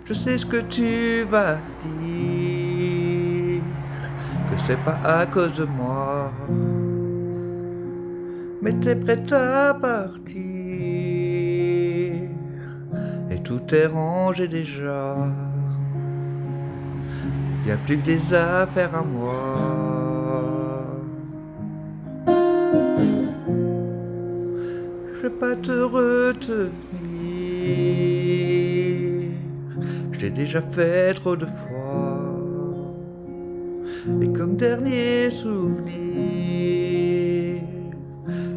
Je sais ce que tu vas dire, que c'est pas à cause de moi, mais t'es prête à partir, et tout est rangé déjà. Y a plus que des affaires à moi. Je vais pas te retenir, je l'ai déjà fait trop de fois. Et comme dernier souvenir,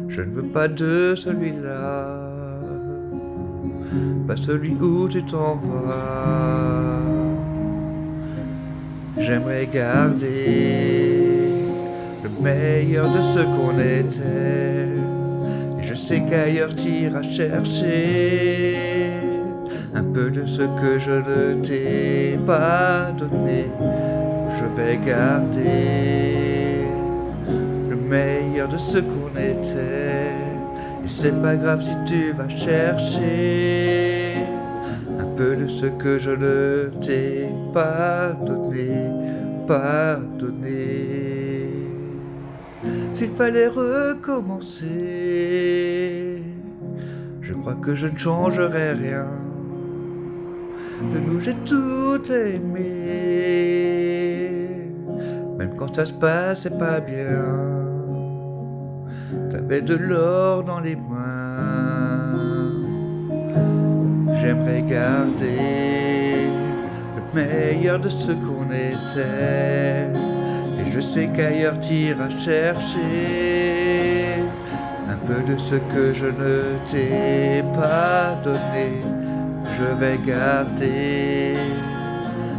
je ne veux pas de celui-là, pas celui où tu t'en vas. J'aimerais garder le meilleur de ce qu'on était. Et je sais qu'ailleurs t'iras chercher un peu de ce que je ne t'ai pas donné. Je vais garder le meilleur de ce qu'on était. Et c'est pas grave si tu vas chercher un peu de ce que je ne t'ai pas donné, pas donné. S'il fallait recommencer, je crois que je ne changerais rien. De nous j'ai tout aimé, même quand ça se passait pas bien. T'avais de l'or dans les mains. J'aimerais garder le meilleur de ce qu'on était. Et je sais qu'ailleurs t'iras chercher un peu de ce que je ne t'ai pas donné. Je vais garder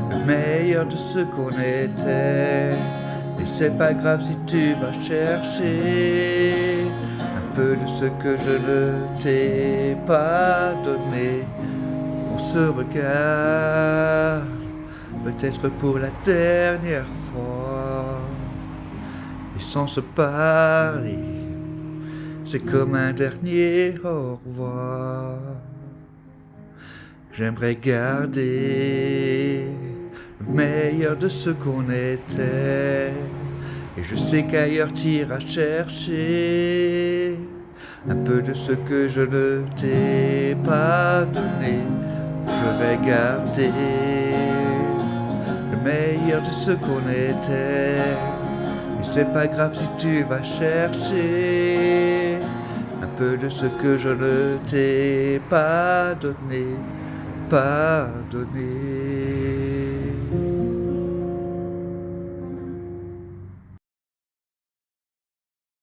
le meilleur de ce qu'on était. Et c'est pas grave si tu vas chercher un peu de ce que je ne t'ai pas donné. On se regarde, peut-être pour la dernière fois, et sans se parler, c'est comme un dernier au revoir. J'aimerais garder le meilleur de ce qu'on était. Et je sais qu'ailleurs t'iras chercher un peu de ce que je ne t'ai pas donné. Je vais garder le meilleur de ce qu'on était. Et c'est pas grave si tu vas chercher un peu de ce que je ne t'ai pas donné, pas donné.